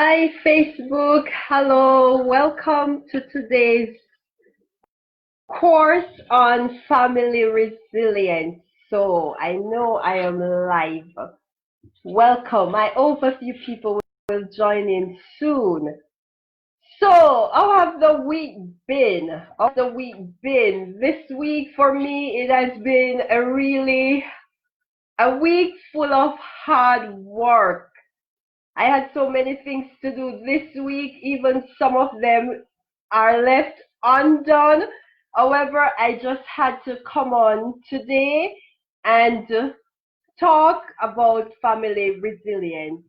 Hi, Facebook. Hello. Welcome to today's course on family resilience. So I know I am live. Welcome. I hope a few people will join in soon. So, how have the week been? How the week been? This week for me, it has been a week full of hard work. I had so many things to do this week, even some of them are left undone. However, I just had to come on today and talk about family resilience.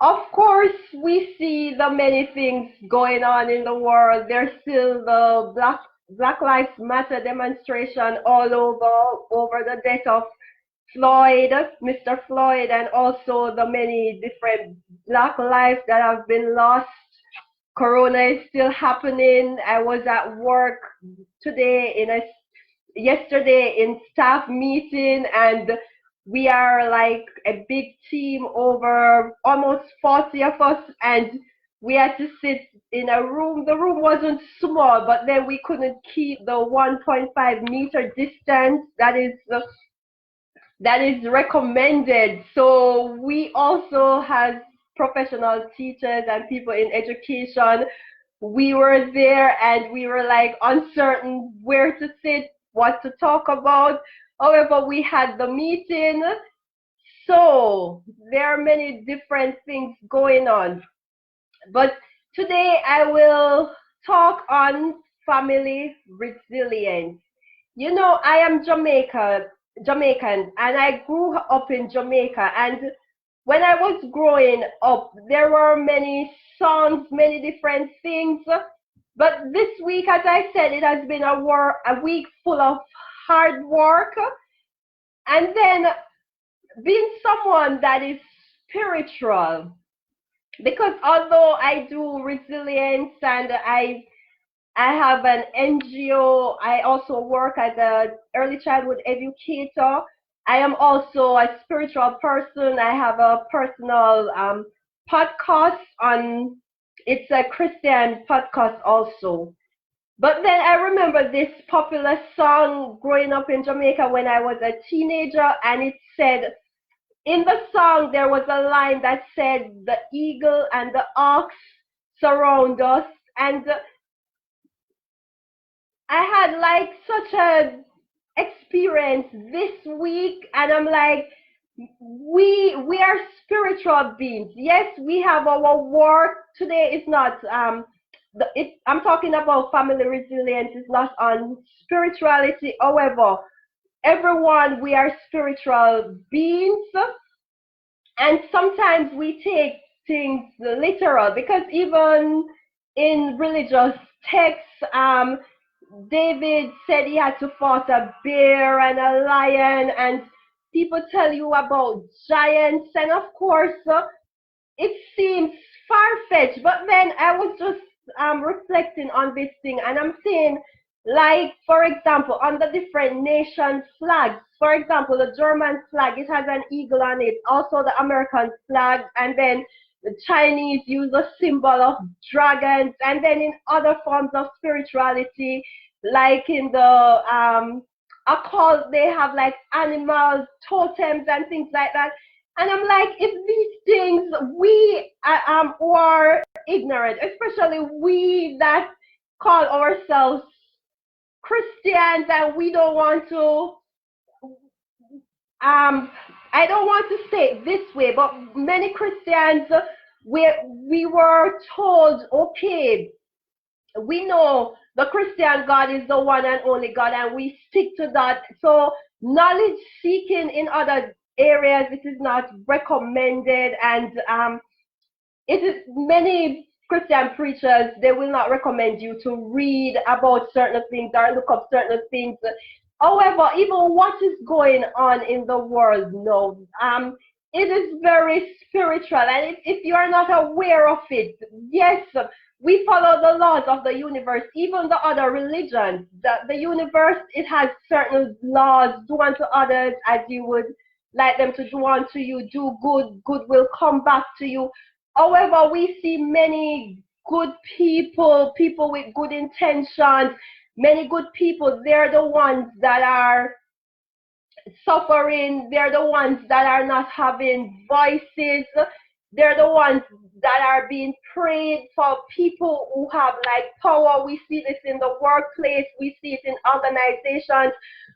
Of course, we see the many things going on in the world. There's still the Black Lives Matter demonstration all over the death of Floyd, Mr. Floyd, and also the many different black lives that have been lost. Corona is still happening. I was at work today yesterday in staff meeting, and we are like a big team, over almost 40 of us, and we had to sit in a room. The room wasn't small, but then we couldn't keep the 1.5-meter distance that is recommended. So we also, as professional teachers and people in education, we were there and we were like uncertain where to sit, what to talk about. However, we had the meeting. So there are many different things going on. But today I will talk on family resilience. You know, I am Jamaican, and I grew up in Jamaica. And when I was growing up, there were many songs, many different things. But this week, as I said, it has been a week full of hard work. And then being someone that is spiritual, because although I do resilience and I have an NGO. I also work as an early childhood educator. I am also a spiritual person. I have a personal podcast on, it's a Christian podcast also. But then I remember this popular song growing up in Jamaica when I was a teenager, and it said, in the song, there was a line that said, the eagle and the ox surround us. And I had like such a experience this week, and I'm like, we are spiritual beings. Yes, we have our work. Today is not I'm talking about family resilience. It's not on spirituality. However, everyone, we are spiritual beings, and sometimes we take things literal, because even in religious texts, David said he had to fight a bear and a lion, and people tell you about giants, and of course, it seems far-fetched. But then I was just reflecting on this thing, and I'm saying, like, for example, on the different nation flags, for example, the German flag, it has an eagle on it, also the American flag, and then the Chinese use a symbol of dragons, and then in other forms of spirituality, like in the occult, they have like animals, totems, and things like that. And I'm like, if these things, we who are ignorant, especially we that call ourselves Christians, and we don't want to, I don't want to say it this way, but many Christians, we were told, okay, we know the Christian God is the one and only God, and we stick to that. So knowledge seeking in other areas, it is not recommended, and it is many Christian preachers, they will not recommend you to read about certain things or look up certain things. However, even what is going on in the world now, it is very spiritual, and if you are not aware of it, yes, we follow the laws of the universe, even the other religions. The universe, it has certain laws. Do unto others as you would like them to do unto you. Do good, good will come back to you. However, we see many good people, people with good intentions, many good people. They're the ones that are suffering. They're the ones that are not having voices. They're the ones that are being prayed for, people who have like power. We see this in the workplace. We see it in organizations.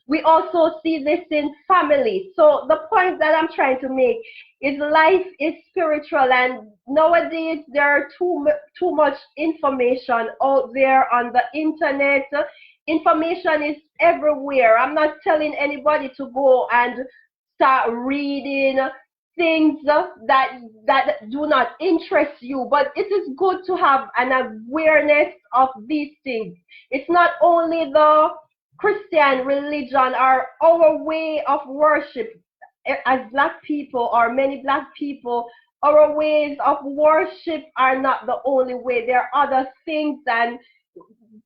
We also see this in families. So the point that I'm trying to make is life is spiritual, and nowadays there are too much information out there on the internet. Information is everywhere. I'm not telling anybody to go and start reading things that do not interest you, but it is good to have an awareness of these things. It's not only the Christian religion or our way of worship as black people, or many black people. Our ways of worship are not the only way. There are other things, and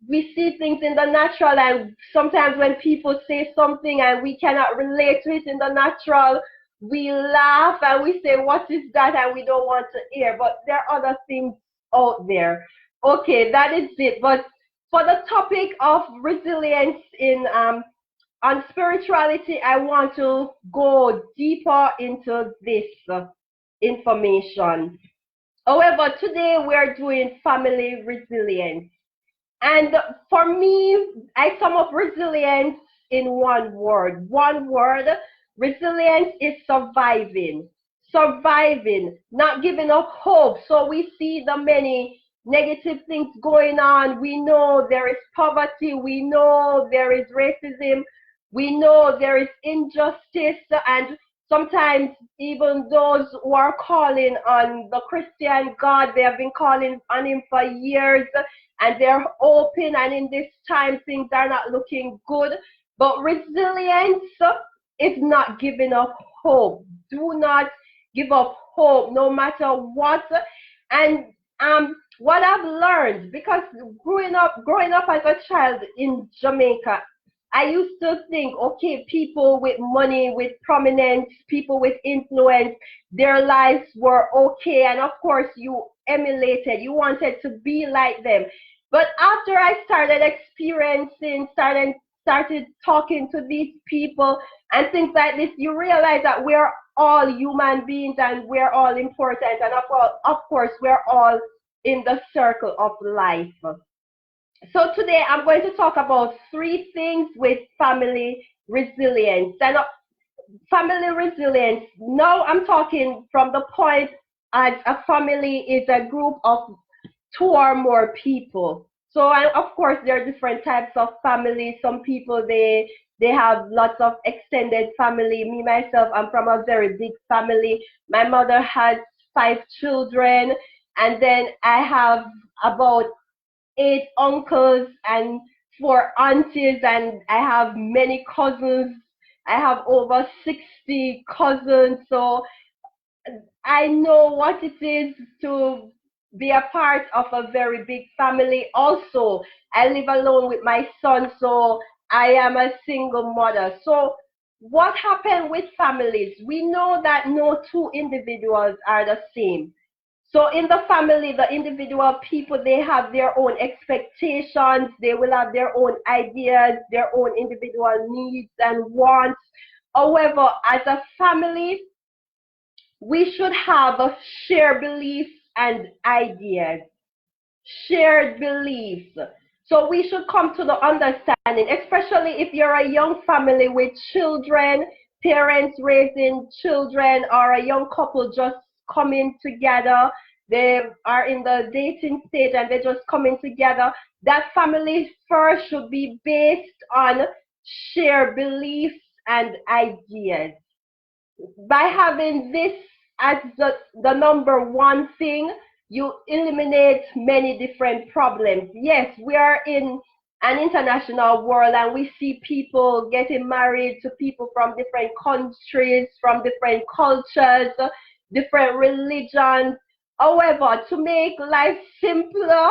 we see things in the natural, and sometimes when people say something and we cannot relate to it in the natural, we laugh and we say, what is that? And we don't want to hear. But there are other things out there. Okay, that is it. But for the topic of resilience in on spirituality, I want to go deeper into this information. However, today we're doing family resilience. And for me, I sum up resilience in one word. One word: resilience is surviving. Surviving, not giving up hope. So we see the many negative things going on. We know there is poverty. We know there is racism. We know there is injustice. And sometimes even those who are calling on the Christian God, they have been calling on him for years, and they're open, and in this time things are not looking good. But resilience is not giving up hope. Do not give up hope no matter what. And what I've learned, because growing up as a child in Jamaica, I used to think, okay, people with money, with prominence, people with influence, their lives were okay, and of course you emulated, you wanted to be like them. But after I started experiencing, started talking to these people and things like this, you realize that we're all human beings and we're all important, and of course we're all in the circle of life. So today I'm going to talk about three things with family resilience. And family resilience, now I'm talking from the point as a family is a group of two or more people. So, and of course there are different types of families. Some people, they have lots of extended family. Me myself, I'm from a very big family. My mother has 5 children, and then I have about 8 uncles and 4 aunties, and I have many cousins. I have over 60 cousins. So I know what it is to be a part of a very big family. Also, I live alone with my son, so I am a single mother. So what happened with families? We know that no two individuals are the same. So in the family, the individual people, they have their own expectations. They will have their own ideas, their own individual needs and wants. However, as a family, we should have a shared beliefs and ideas. Shared beliefs. So we should come to the understanding, especially if you're a young family with children, parents raising children, or a young couple just coming together. They are in the dating stage and they're just coming together. That family first should be based on shared beliefs and ideas. By having this as the number one thing, you eliminate many different problems. Yes, we are in an international world and we see people getting married to people from different countries, from different cultures, different religions. However, to make life simpler,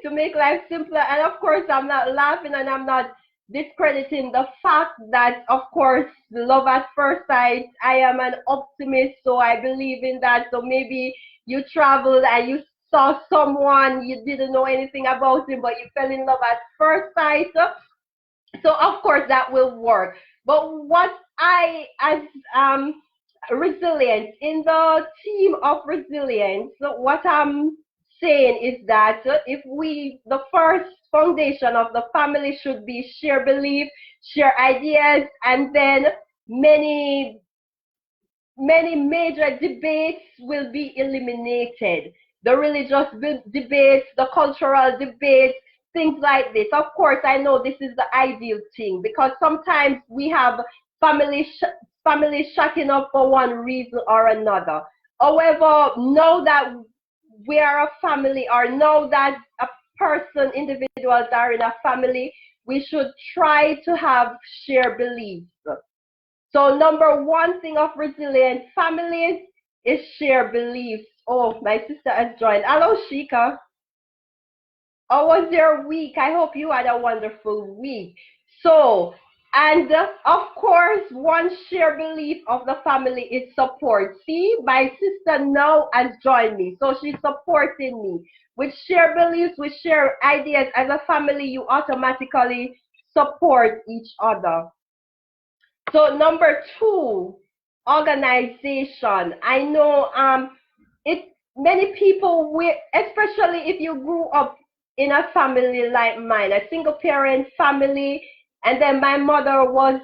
to make life simpler. And of course, I'm not laughing and I'm not discrediting the fact that, of course, love at first sight, I am an optimist, so I believe in that. So maybe you traveled and you saw someone, you didn't know anything about him, but you fell in love at first sight. So of course that will work. But what I, as resilience, in the team of resilience, what I'm saying is that if we, the first foundation of the family should be share belief, share ideas, and then many major debates will be eliminated. The religious debates, the cultural debates, things like this. Of course, I know this is the ideal thing because sometimes we have family families shacking up for one reason or another. However, know that we are a family, or know that a person, individuals are in a family, we should try to have shared beliefs. So number one thing of resilient families is share beliefs. Oh, my sister has joined. Hello, Shika. How was your week? I hope you had a wonderful week. So, and of course, one shared belief of the family is support. See, my sister now has joined me. So she's supporting me. With shared beliefs, with shared ideas as a family, you automatically support each other. So number two, organization. I know it many people will, especially if you grew up in a family like mine, a single parent family, and then my mother was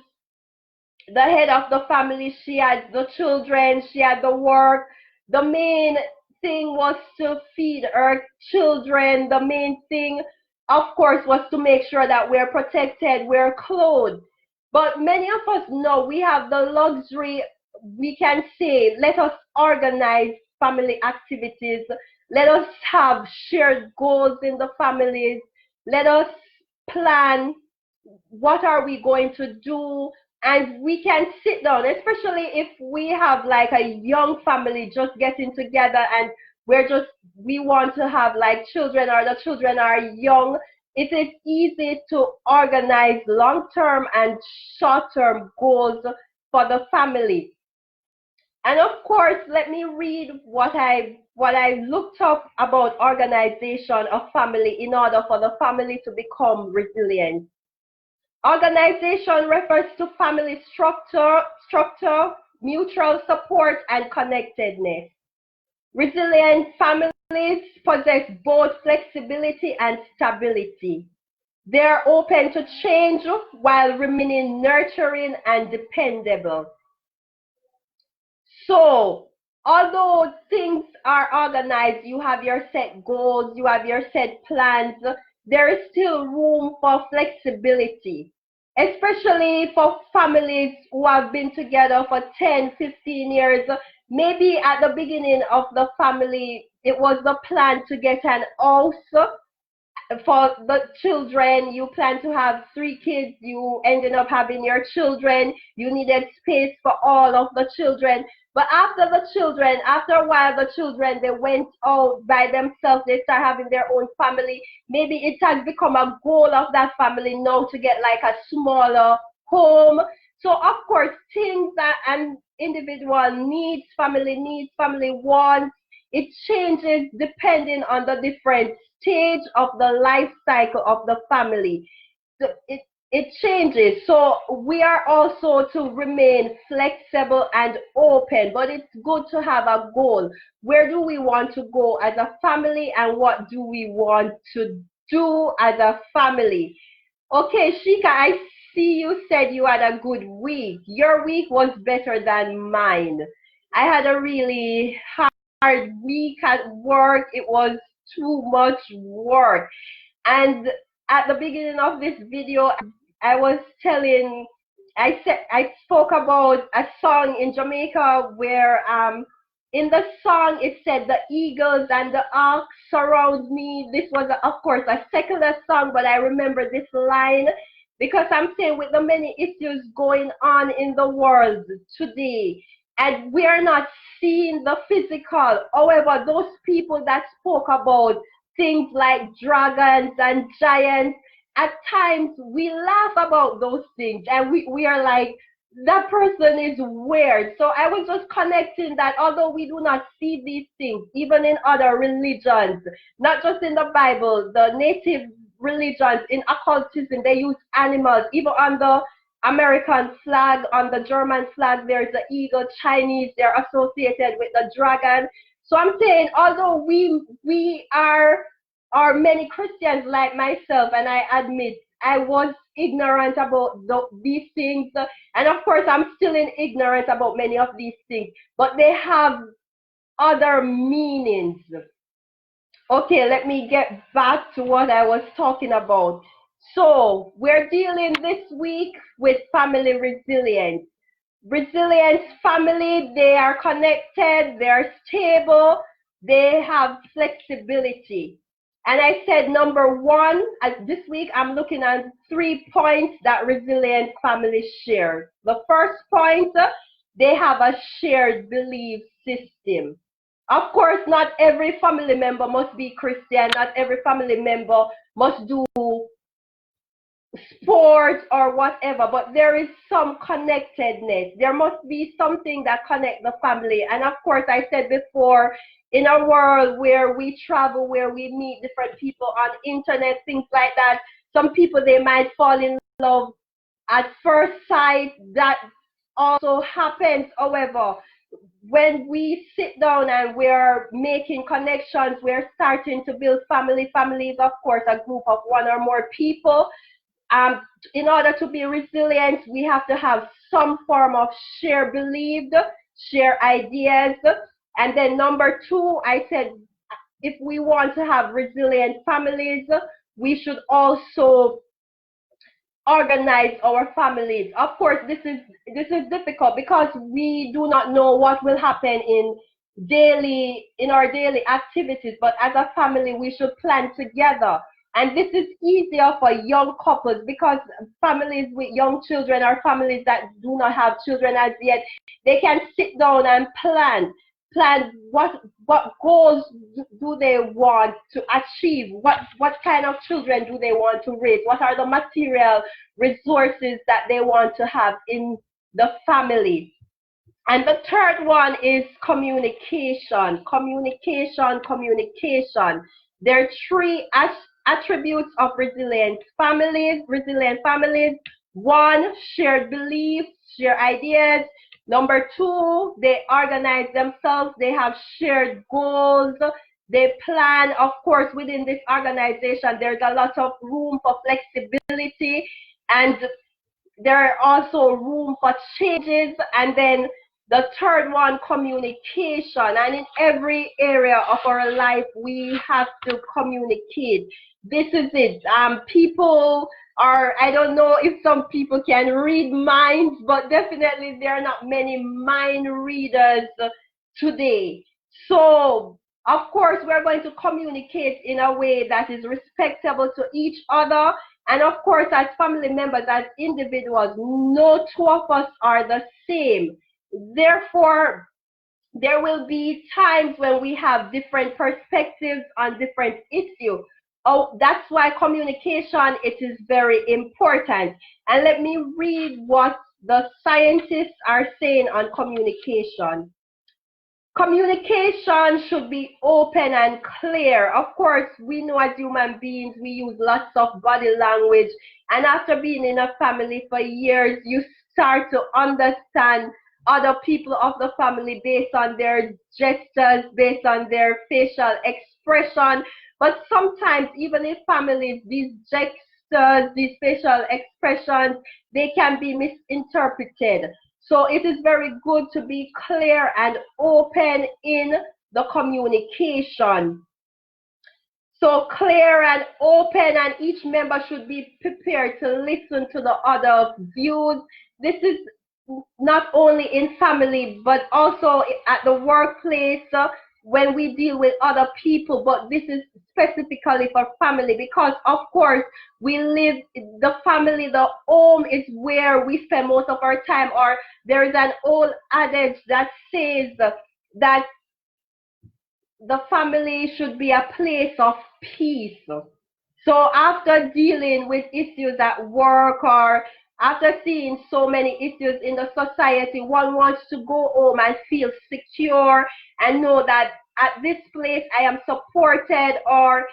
the head of the family. She had the children, she had the work. The main thing was to feed her children. The main thing, of course, was to make sure that we're protected, we're clothed. But many of us know we have the luxury, we can say, let us organize family activities. Let us have shared goals in the families. Let us plan what are we going to do, and we can sit down, especially if we have like a young family just getting together and we want to have like children, or the children are young. It is easy to organize long-term and short-term goals for the family. And of course, let me read what I looked up about organization of family in order for the family to become resilient. Organization refers to family structure, mutual support, and connectedness. Resilient families possess both flexibility and stability. They are open to change while remaining nurturing and dependable. So, although things are organized, you have your set goals, you have your set plans, there is still room for flexibility, especially for families who have been together for 10, 15 years. Maybe at the beginning of the family, it was the plan to get an house for the children. You plan to have 3 kids, you ended up having your children, you needed space for all of the children. But after a while, the children, they went out by themselves, they start having their own family. Maybe it has become a goal of that family now to get like a smaller home. So of course, things that an individual needs, family wants, it changes depending on the different stage of the life cycle of the family. So it changes. So we are also to remain flexible and open, but it's good to have a goal. Where do we want to go as a family, and what do we want to do as a family? Okay, Shika, I see you said you had a good week. Your week was better than mine. I had a really hard week at work. It was too much work. And at the beginning of this video, I was telling, I spoke about a song in Jamaica where in the song it said the eagles and the ark surround me. This was of course a secular song, but I remember this line because I'm saying with the many issues going on in the world today, and we are not seeing the physical. However, those people that spoke about things like dragons and giants, at times we laugh about those things, and we are like, that person is weird. So I was just connecting that although we do not see these things, even in other religions, not just in the Bible, the native religions, in occultism, they use animals. Even on the American flag, on the German flag, there's the eagle. Chinese, they're associated with the dragon. So I'm saying, although we are many Christians like myself, and I admit I was ignorant about these things, and of course I'm still in ignorance about many of these things, but they have other meanings. Okay, let me get back to what I was talking about. So we're dealing this week with family resilience. Resilient family, they are connected, they're stable, they have flexibility. And I said number one, this week I'm looking at 3 points that resilient families share. The first point, they have a shared belief system. Of course, not every family member must be Christian, not every family member must do sport or whatever, but there is some connectedness. There must be something that connects the family. And of course, I said before, in a world where we travel, where we meet different people on internet, things like that, some people, they might fall in love at first sight. That also happens. However, when we sit down and we're making connections, we're starting to build family. Family is, of course, a group of one or more people. In order to be resilient, we have to have some form of share belief, share ideas. And then number two, I said, if we want to have resilient families, we should also organize our families. Of course, this is difficult because we do not know what will happen in our daily activities, but as a family we should plan together. And this is easier for young couples because families with young children or families that do not have children as yet, they can sit down and plan what goals do they want to achieve, what kind of children do they want to raise, what are the material resources that they want to have in the family. And the third one is communication. There are 3 attributes of resilient families. One, shared beliefs, share ideas. Number 2, they organize themselves. They have shared goals. They plan. Of course, within this organization, there's a lot of room for flexibility, and there are also room for changes. And then the third one, communication. And in every area of our life, we have to communicate. This is it. People are, I don't know if some people can read minds, but definitely there are not many mind readers today. So, of course, we're going to communicate in a way that is respectable to each other. And of course, as family members, as individuals, no two of us are the same. Therefore, there will be times when we have different perspectives on different issues. Oh, that's why communication, it is very important. And let me read what the scientists are saying on communication. Communication should be open and clear. Of course, we know as human beings, we use lots of body language. And after being in a family for years, you start to understand other people of the family based on their gestures, based on their facial expression. But sometimes, even in families, these gestures, these facial expressions, they can be misinterpreted. So it is very good to be clear and open in the communication. So clear and open, and each member should be prepared to listen to the other views. This is not only in family, but also at the workplace, when we deal with other people, but this is specifically for family because, of course, we live, the family, the home is where we spend most of our time, or there is an old adage that says that the family should be a place of peace. So after dealing with issues at work or After seeing so many issues in the society, one wants to go home and feel secure and know that at this place I am supported, or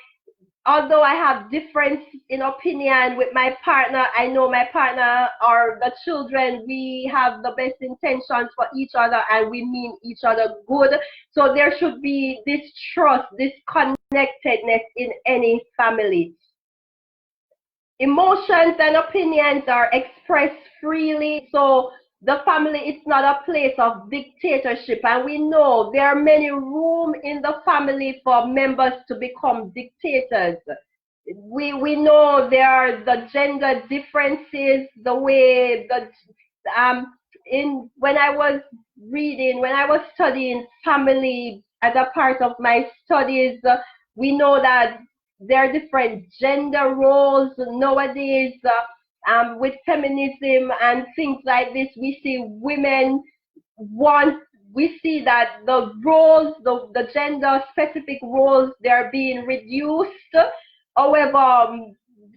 although I have difference in opinion with my partner, I know my partner or the children, we have the best intentions for each other and we mean each other good. So there should be this trust, this connectedness in any family. Emotions and opinions are expressed freely. So the family is not a place of dictatorship. And we know there are many room in the family for members to become dictators. We know there are the gender differences, the way the in when I was when I was studying family as a part of my studies, we know that there are different gender roles nowadays. With feminism and things like this, we see women want. We see that the roles, the gender specific roles, they're being reduced. However,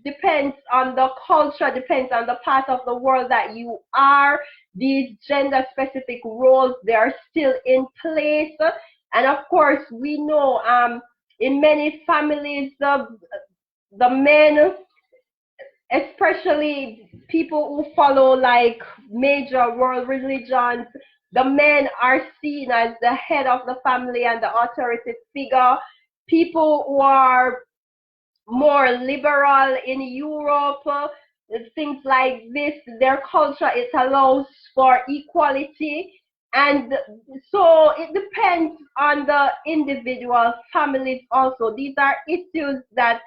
depends on the culture, depends on the part of the world that you are. These gender specific roles, they are still in place. And of course, we know in many families, the men, especially people who follow like major world religions, the men are seen as the head of the family and the authoritative figure. People who are more liberal in Europe, things like this, their culture, it allows for equality. And so it depends on the individual families also. These are issues that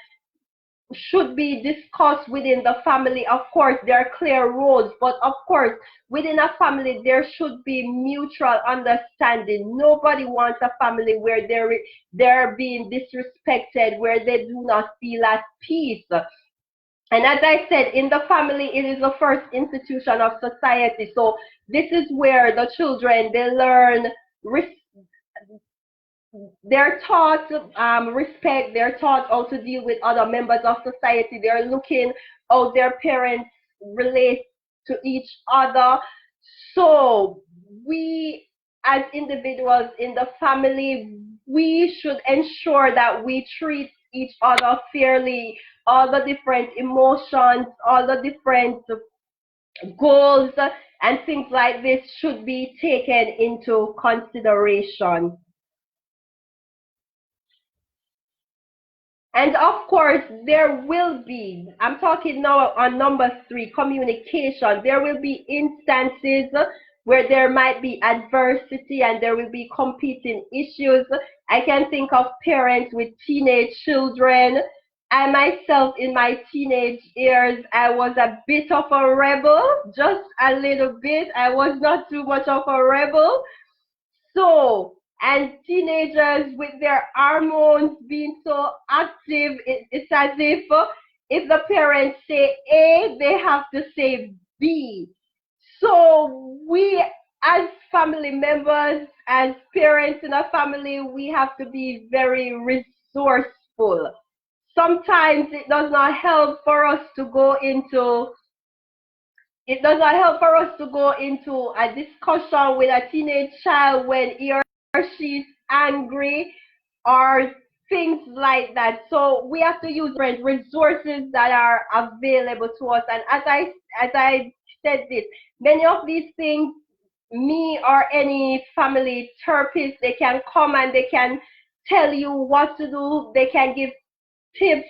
should be discussed within the family. Of course, there are clear roles, but of course, within a family, there should be mutual understanding. Nobody wants a family where they're being disrespected, where they do not feel at peace. And as I said, in the family, it is the first institution of society. So this is where the children, they learn they're taught respect, they're taught how to deal with other members of society, they're looking how their parents relate to each other. So we as individuals in the family, we should ensure that we treat each other fairly. All the different emotions, all the different goals and things like this should be taken into consideration. And of course, there will be, I'm talking now on number 3, communication. There will be instances where there might be adversity and there will be competing issues. I can think of parents with teenage children. I myself, in my teenage years, I was a bit of a rebel, just a little bit. I was not too much of a rebel. So, and teenagers with their hormones being so active, it's as if the parents say A, they have to say B. So we as family members, as parents in a family, we have to be very resourceful. Sometimes it does not help for us to go into a discussion with a teenage child when he or she's angry or things like that. So we have to use different resources that are available to us. And as I said this, many of these things, me or any family therapist, they can come and they can tell you what to do. They can give tips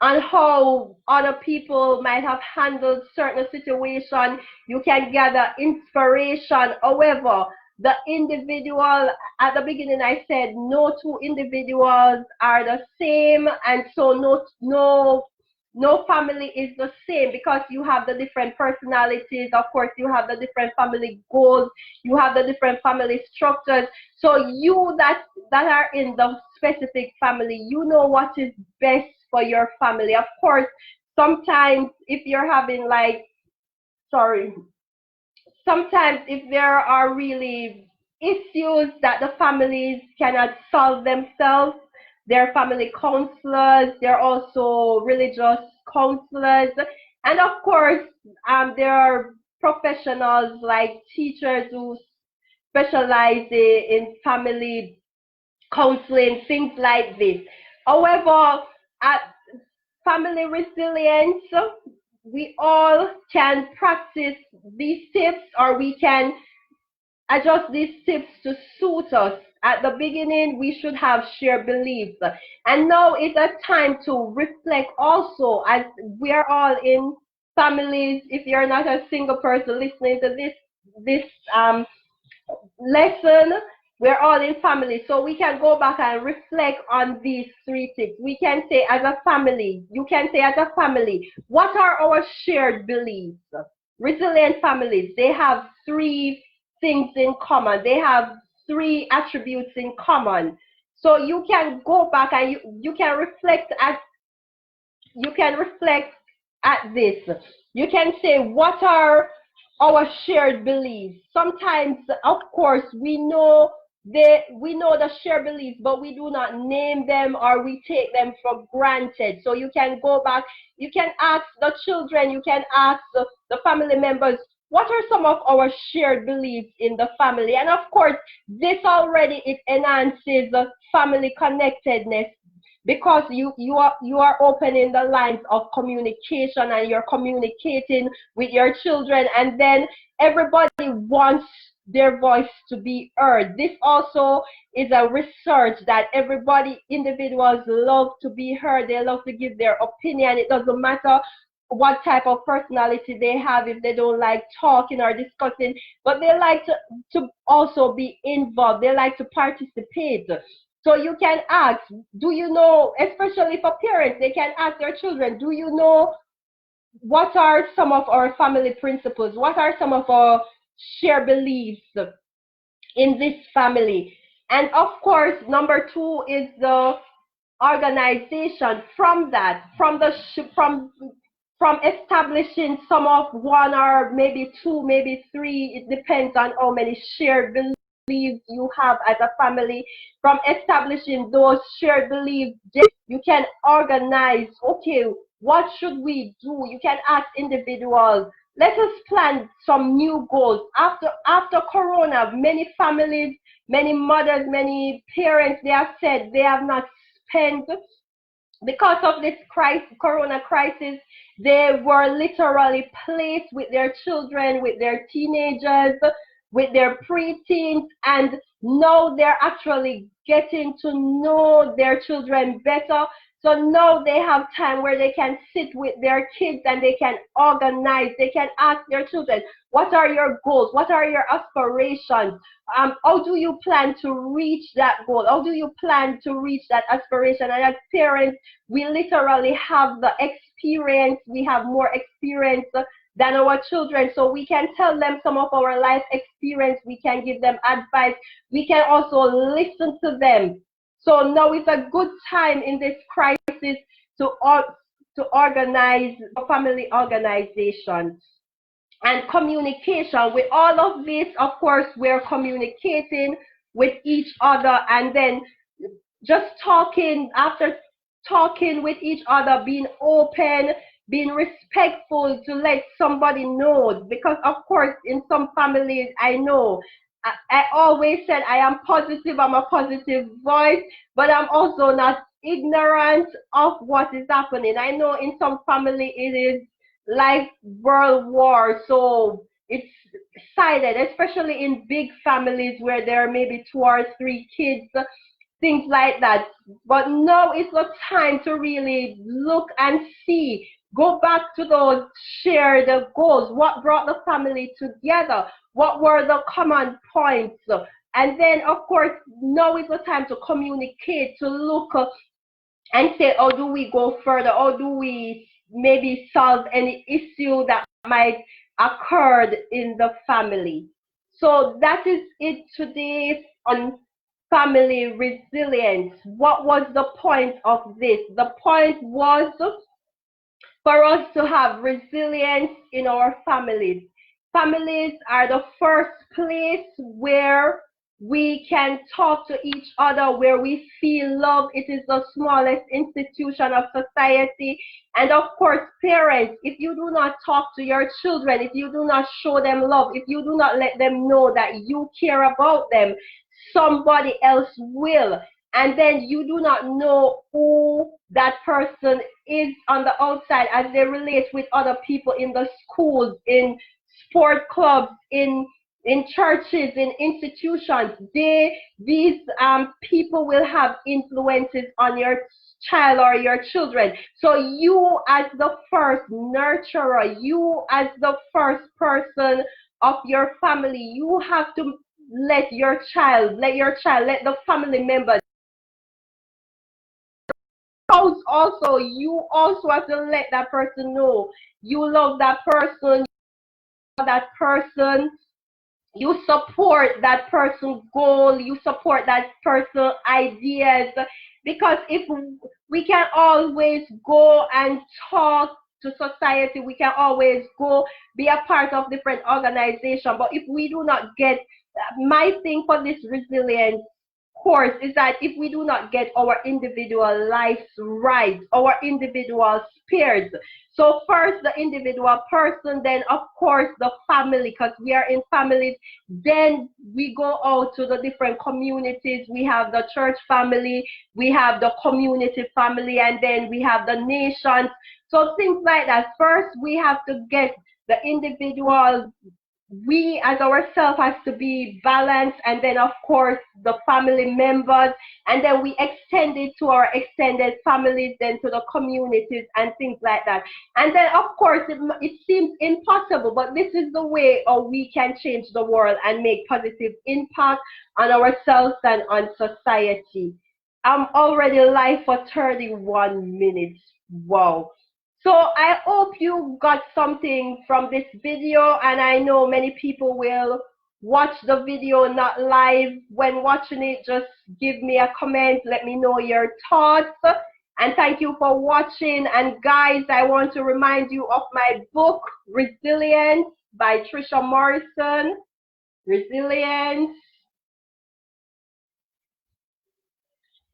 on how other people might have handled certain situations. You can gather inspiration. However, the individual, at the beginning I said no two individuals are the same, and so no family is the same, because you have the different personalities. Of course, you have the different family goals, you have the different family structures. So you that are in the specific family, you know what is best for your family. Of course, sometimes if you're having sometimes if there are really issues that the families cannot solve themselves, there are family counselors, there are also religious counselors. And of course, there are professionals like teachers who specialize in family counseling, things like this. However, at family resilience, we all can practice these tips, or we can adjust these tips to suit us. At the beginning, we should have shared beliefs. And now is a time to reflect also, as we are all in families. If you're not a single person listening to this lesson, we're all in family. So we can go back and reflect on these three tips. We can say as a family, you can say as a family, what are our shared beliefs? Resilient families, they have three things in common. They have three attributes in common. So you can go back and you can reflect at this. You can say, what are our shared beliefs? Sometimes, of course, we know the shared beliefs, but we do not name them, or we take them for granted. So you can go back, you can ask the children, you can ask the family members, what are some of our shared beliefs in the family? And of course, this already, it enhances family connectedness, because you are opening the lines of communication, and you're communicating with your children, and then everybody wants their voice to be heard. This also is a research that individuals love to be heard. They love to give their opinion. It doesn't matter what type of personality they have, if they don't like talking or discussing, but they like to also be involved. They like to participate. So you can ask, do you know, especially for parents, they can ask their children, do you know what are some of our family principles? What are some of our shared beliefs in this family? And of course, number two is the organization. From that, from establishing some of one, or maybe two, maybe three, it depends on how many shared beliefs you have as a family. From establishing those shared beliefs, you can organize, okay, what should we do? You can ask individuals, let us plan some new goals. After Corona, many families, many mothers, many parents, they have said they have not spent, because of this corona crisis, they were literally placed with their children, with their teenagers, with their preteens, and now they're actually getting to know their children better. So now they have time where they can sit with their kids, and they can organize. They can ask their children, what are your goals? What are your aspirations? How do you plan to reach that goal? How do you plan to reach that aspiration? And as parents, we literally have the experience. We have more experience than our children. So we can tell them some of our life experience. We can give them advice. We can also listen to them. So now is a good time in this crisis to organize family organization and communication. With all of this, of course, we're communicating with each other, and then just talking, after talking with each other, being open, being respectful to let somebody know. Because of course, in some families, I know, I always said I am positive, I'm a positive voice, but I'm also not ignorant of what is happening. I know in some family it is like world war, so it's sided, especially in big families where there are maybe two or three kids, things like that. But now is the time to really look and see, go back to those shared goals. What brought the family together? What were the common points? And then, of course, now is the time to communicate, to look and say, how do we go further? How do we maybe solve any issue that might occur in the family? So that is it today on family resilience. What was the point of this? The point was for us to have resilience in our families. Families are the first place where we can talk to each other, where we feel love. It is the smallest institution of society. And of course, parents, if you do not talk to your children, if you do not show them love, if you do not let them know that you care about them, somebody else will. And then you do not know who that person is on the outside as they relate with other people in the schools, in sport clubs, in churches, in institutions. These people will have influences on your child or your children. So you as the first nurturer, you as the first person of your family, you have to let the family members also, you also have to let that person know you love that person, you support that person's goal, you support that person's ideas. Because if we can always go and talk to society, we can always go be a part of different organizations, but if we do not get, my thing for this resilience course is that if we do not get our individual lives right, our individual spheres, so first the individual person, then of course the family, because we are in families, then we go out to the different communities. We have the church family, we have the community family, and then we have the nations. So things like that. First we have to get the individual, we as ourselves has to be balanced, and then of course the family members, and then we extend it to our extended families, then to the communities and things like that. And then of course it seems impossible, but this is the way we can change the world and make positive impact on ourselves and on society. I'm already live for 31 minutes. Wow. So I hope you got something from this video, and I know many people will watch the video not live. When watching it, just give me a comment, let me know your thoughts, and thank you for watching. And guys, I want to remind you of my book, Resilience by Trisha Morrison. Resilience.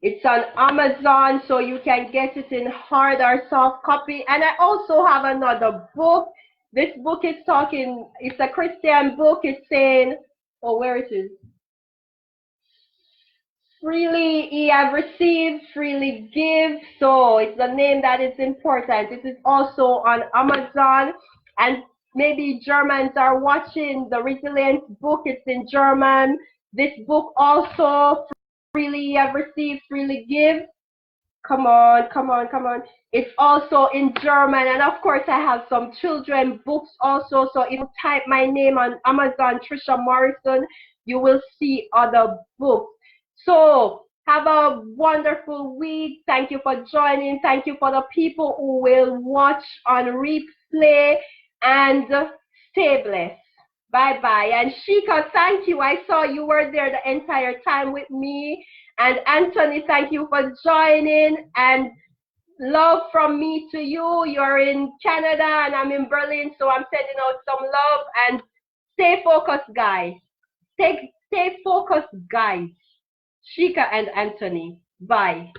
It's on Amazon, so you can get it in hard or soft copy. And I also have another book. This book is talking, it's a Christian book. It's saying, oh, where it is? Freely ye have received, freely give. So it's the name that is important. It is also on Amazon. And maybe Germans are watching the Resilience book. It's in German. This book also, Freely ye have received, freely give. Come on, come on, come on. It's also in German. And of course, I have some children books also. So if you type my name on Amazon, Trisha Morrison, you will see other books. So have a wonderful week. Thank you for joining. Thank you for the people who will watch on replay, and stay blessed. Bye-bye. And Shika, thank you. I saw you were there the entire time with me. And Anthony, thank you for joining. And love from me to you. You're in Canada and I'm in Berlin, so I'm sending out some love. And stay focused, guys. Stay focused, guys. Shika and Anthony. Bye.